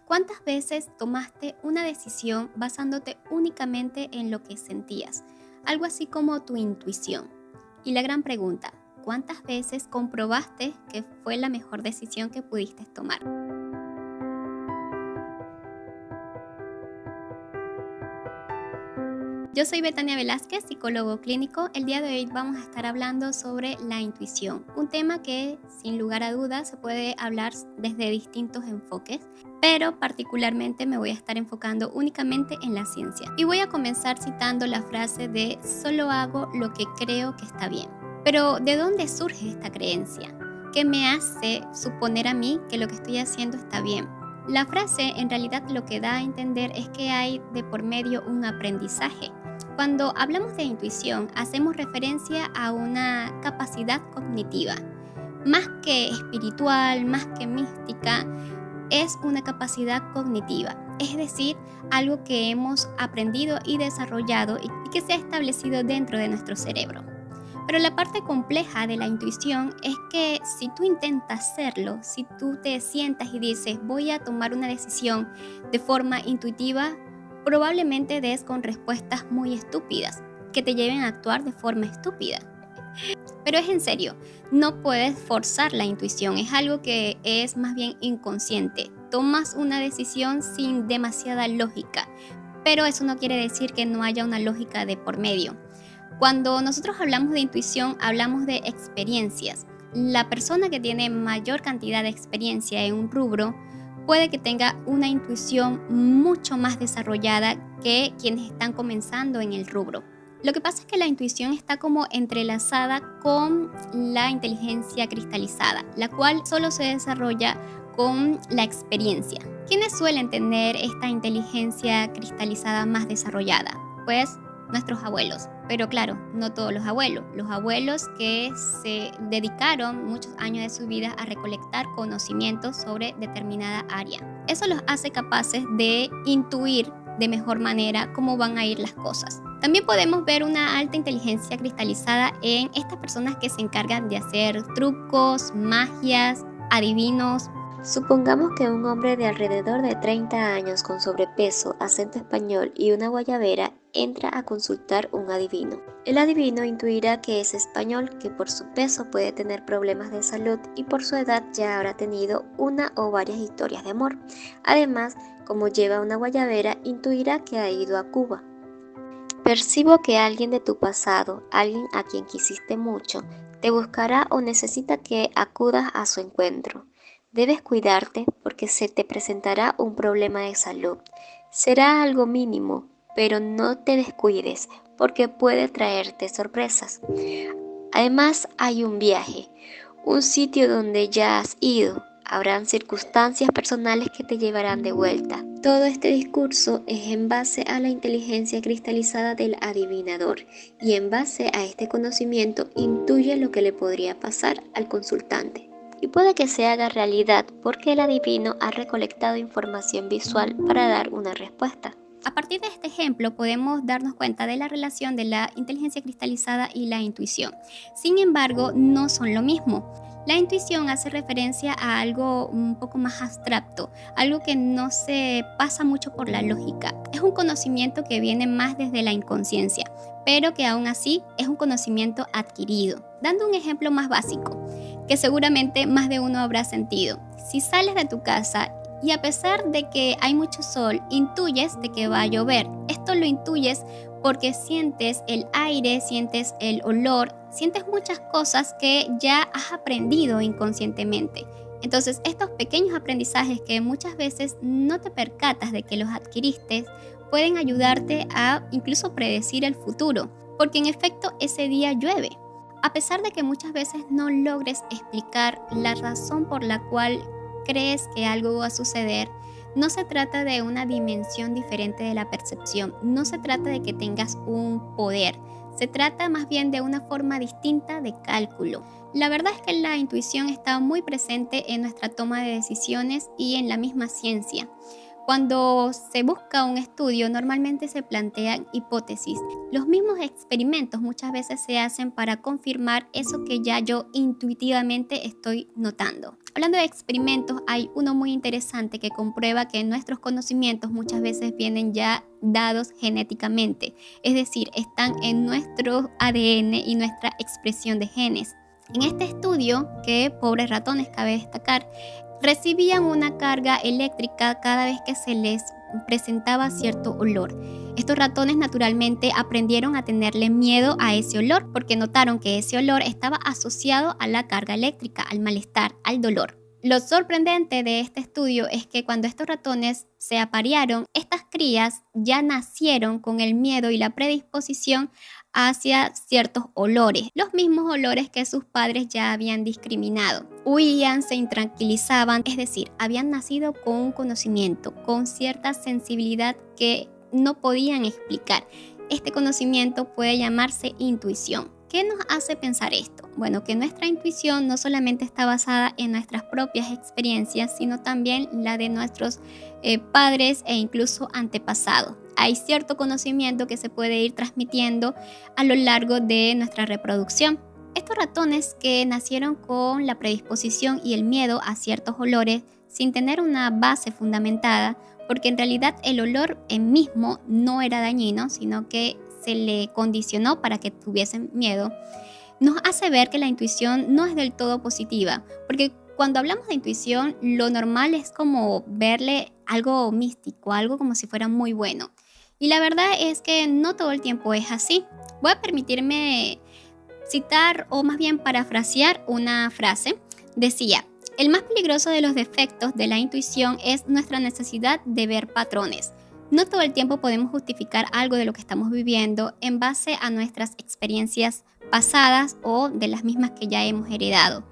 ¿Cuántas veces tomaste una decisión basándote únicamente en lo que sentías? Algo así como tu intuición. Y la gran pregunta, ¿cuántas veces comprobaste que fue la mejor decisión que pudiste tomar? Yo soy Betania Velázquez, psicólogo clínico. El día de hoy vamos a estar hablando sobre la intuición, un tema que sin lugar a dudas se puede hablar desde distintos enfoques, pero particularmente me voy a estar enfocando únicamente en la ciencia. Y voy a comenzar citando la frase de solo hago lo que creo que está bien. Pero ¿de dónde surge esta creencia? ¿Qué me hace suponer a mí que lo que estoy haciendo está bien? La frase en realidad lo que da a entender es que hay de por medio un aprendizaje. Cuando hablamos de intuición, hacemos referencia a una capacidad cognitiva. Más que espiritual, más que mística, es una capacidad cognitiva, es decir, algo que hemos aprendido y desarrollado y que se ha establecido dentro de nuestro cerebro. Pero la parte compleja de la intuición es que si tú intentas hacerlo, si tú te sientas y dices voy a tomar una decisión de forma intuitiva, probablemente des con respuestas muy estúpidas que te lleven a actuar de forma estúpida. Pero es en serio, no puedes forzar la intuición, es algo que es más bien inconsciente. Tomas una decisión sin demasiada lógica, pero eso no quiere decir que no haya una lógica de por medio. Cuando nosotros hablamos de intuición, hablamos de experiencias. La persona que tiene mayor cantidad de experiencia en un rubro puede que tenga una intuición mucho más desarrollada que quienes están comenzando en el rubro. Lo que pasa es que la intuición está como entrelazada con la inteligencia cristalizada, la cual solo se desarrolla con la experiencia. ¿Quiénes suelen tener esta inteligencia cristalizada más desarrollada? Pues nuestros abuelos. Pero claro, no todos los abuelos. Los abuelos que se dedicaron muchos años de su vida a recolectar conocimientos sobre determinada área. Eso los hace capaces de intuir de mejor manera cómo van a ir las cosas. También podemos ver una alta inteligencia cristalizada en estas personas que se encargan de hacer trucos, magias, adivinos. Supongamos que un hombre de alrededor de 30 años con sobrepeso, acento español y una guayabera entra a consultar un adivino. El adivino intuirá que es español, que por su peso puede tener problemas de salud y por su edad ya habrá tenido una o varias historias de amor. Además, como lleva una guayabera, intuirá que ha ido a Cuba. Percibo que alguien de tu pasado, alguien a quien quisiste mucho, te buscará o necesita que acudas a su encuentro. Debes cuidarte porque se te presentará un problema de salud. Será algo mínimo, pero no te descuides porque puede traerte sorpresas. Además, hay un viaje, un sitio donde ya has ido. Habrán circunstancias personales que te llevarán de vuelta. Todo este discurso es en base a la inteligencia cristalizada del adivinador y en base a este conocimiento intuye lo que le podría pasar al consultante. Y puede que se haga realidad porque el adivino ha recolectado información visual para dar una respuesta. A partir de este ejemplo podemos darnos cuenta de la relación de la inteligencia cristalizada y la intuición. Sin embargo, no son lo mismo. La intuición hace referencia a algo un poco más abstracto, algo que no se pasa mucho por la lógica. Es un conocimiento que viene más desde la inconsciencia, pero que aún así es un conocimiento adquirido. Dando un ejemplo más básico, que seguramente más de uno habrá sentido. Si sales de tu casa y a pesar de que hay mucho sol, intuyes de que va a llover. Esto lo intuyes porque sientes el aire, sientes el olor, sientes muchas cosas que ya has aprendido inconscientemente. Entonces, estos pequeños aprendizajes que muchas veces no te percatas de que los adquiriste, pueden ayudarte a incluso predecir el futuro, porque en efecto ese día llueve. A pesar de que muchas veces no logres explicar la razón por la cual crees que algo va a suceder, no se trata de una dimensión diferente de la percepción, no se trata de que tengas un poder, se trata más bien de una forma distinta de cálculo. La verdad es que la intuición está muy presente en nuestra toma de decisiones y en la misma ciencia. Cuando se busca un estudio, normalmente se plantean hipótesis. Los mismos experimentos muchas veces se hacen para confirmar eso que ya yo intuitivamente estoy notando. Hablando de experimentos, hay uno muy interesante que comprueba que nuestros conocimientos muchas veces vienen ya dados genéticamente, es decir, están en nuestro ADN y nuestra expresión de genes. En este estudio, que pobres ratones cabe destacar, recibían una carga eléctrica cada vez que se les presentaba cierto olor. Estos ratones naturalmente aprendieron a tenerle miedo a ese olor porque notaron que ese olor estaba asociado a la carga eléctrica, al malestar, al dolor. Lo sorprendente de este estudio es que cuando estos ratones se aparearon, estas crías ya nacieron con el miedo y la predisposición hacia ciertos olores, los mismos olores que sus padres ya habían discriminado. Huían, se intranquilizaban, es decir, habían nacido con un conocimiento, con cierta sensibilidad que no podían explicar. Este conocimiento puede llamarse intuición. ¿Qué nos hace pensar esto? Bueno, que nuestra intuición no solamente está basada en nuestras propias experiencias, sino también la de nuestros padres e incluso antepasados. Hay cierto conocimiento que se puede ir transmitiendo a lo largo de nuestra reproducción. Estos ratones que nacieron con la predisposición y el miedo a ciertos olores sin tener una base fundamentada, porque en realidad el olor en mismo no era dañino, sino que se le condicionó para que tuviesen miedo, nos hace ver que la intuición no es del todo positiva, porque cuando hablamos de intuición, lo normal es como verle algo místico, algo como si fuera muy bueno. Y la verdad es que no todo el tiempo es así. Voy a permitirme citar o más bien parafrasear una frase. Decía: el más peligroso de los defectos de la intuición es nuestra necesidad de ver patrones. No todo el tiempo podemos justificar algo de lo que estamos viviendo en base a nuestras experiencias pasadas o de las mismas que ya hemos heredado.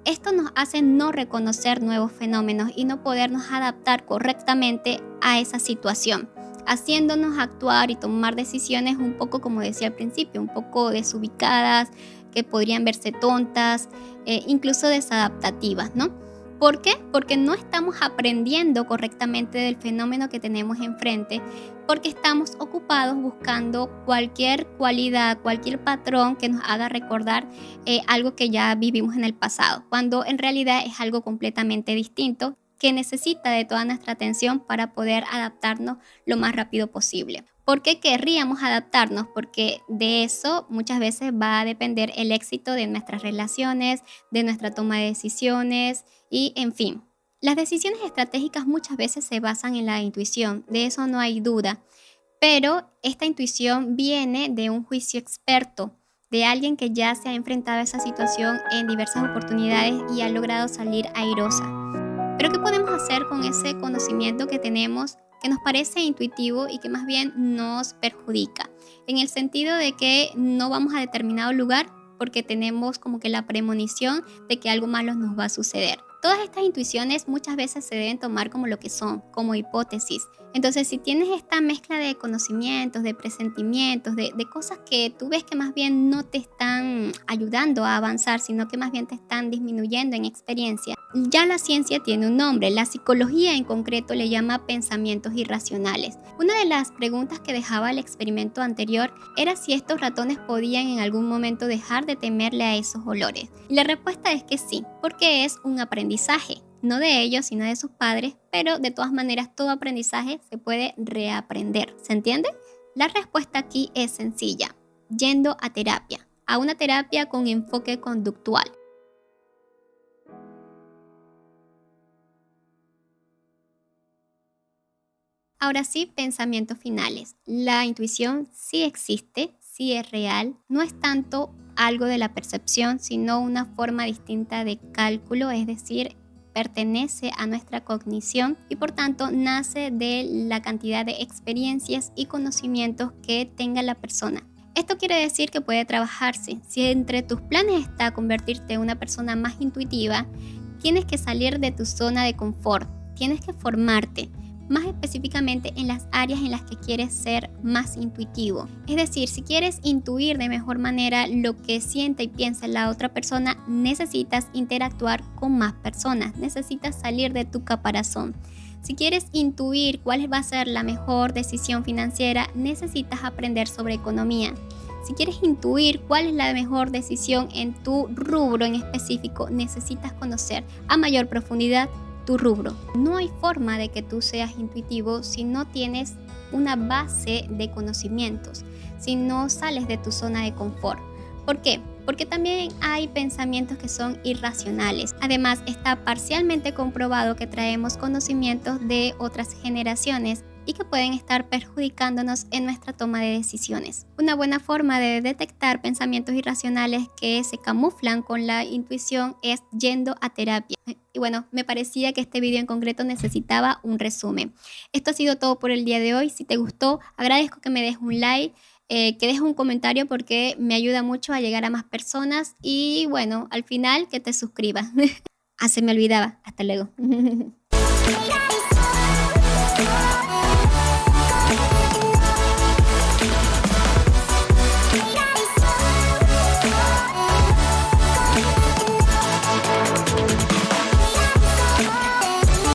Esto nos hace no reconocer nuevos fenómenos y no podernos adaptar correctamente a esa situación, haciéndonos actuar y tomar decisiones un poco, como decía al principio, un poco desubicadas, que podrían verse tontas, incluso desadaptativas, ¿no? ¿Por qué? Porque no estamos aprendiendo correctamente del fenómeno que tenemos enfrente, porque estamos ocupados buscando cualquier cualidad, cualquier patrón que nos haga recordar algo que ya vivimos en el pasado, cuando en realidad es algo completamente distinto que necesita de toda nuestra atención para poder adaptarnos lo más rápido posible. ¿Por qué querríamos adaptarnos? Porque de eso muchas veces va a depender el éxito de nuestras relaciones, de nuestra toma de decisiones y, en fin. Las decisiones estratégicas muchas veces se basan en la intuición, de eso no hay duda, pero esta intuición viene de un juicio experto, de alguien que ya se ha enfrentado a esa situación en diversas oportunidades y ha logrado salir airosa. Pero ¿qué podemos hacer con ese conocimiento que tenemos, que nos parece intuitivo y que más bien nos perjudica? En el sentido de que no vamos a determinado lugar porque tenemos como que la premonición de que algo malo nos va a suceder. Todas estas intuiciones muchas veces se deben tomar como lo que son, como hipótesis. Entonces, si tienes esta mezcla de conocimientos, de presentimientos, de cosas que tú ves que más bien no te están ayudando a avanzar, sino que más bien te están disminuyendo en experiencia, ya la ciencia tiene un nombre. La psicología en concreto le llama pensamientos irracionales. Una de las preguntas que dejaba el experimento anterior era si estos ratones podían en algún momento dejar de temerle a esos olores. Y la respuesta es que sí, porque es un aprendizaje. No de ellos, sino de sus padres, pero de todas maneras todo aprendizaje se puede reaprender. ¿Se entiende? La respuesta aquí es sencilla: yendo a terapia, a una terapia con enfoque conductual. Ahora sí, pensamientos finales. La intuición sí existe, sí es real, no es tanto algo de la percepción, sino una forma distinta de cálculo, es decir, pertenece a nuestra cognición y por tanto nace de la cantidad de experiencias y conocimientos que tenga la persona. Esto quiere decir que puede trabajarse. Si entre tus planes está convertirte en una persona más intuitiva, tienes que salir de tu zona de confort, tienes que formarte, más específicamente en las áreas en las que quieres ser más intuitivo. Es decir, si quieres intuir de mejor manera lo que siente y piensa la otra persona, necesitas interactuar con más personas, necesitas salir de tu caparazón, Si quieres intuir cuál va a ser la mejor decisión financiera, necesitas aprender sobre economía. Si quieres intuir cuál es la mejor decisión en tu rubro en específico, necesitas conocer a mayor profundidad tu rubro. No hay forma de que tú seas intuitivo si no tienes una base de conocimientos, si no sales de tu zona de confort. ¿Por qué? Porque también hay pensamientos que son irracionales. Además, está parcialmente comprobado que traemos conocimientos de otras generaciones y que pueden estar perjudicándonos en nuestra toma de decisiones. Una buena forma de detectar pensamientos irracionales que se camuflan con la intuición es yendo a terapia. Y bueno, me parecía que este video en concreto necesitaba un resumen. Esto ha sido todo por el día de hoy. Si te gustó, agradezco que me dejes un like, que dejes un comentario porque me ayuda mucho a llegar a más personas y bueno, al final que te suscribas. Se me olvidaba. Hasta luego.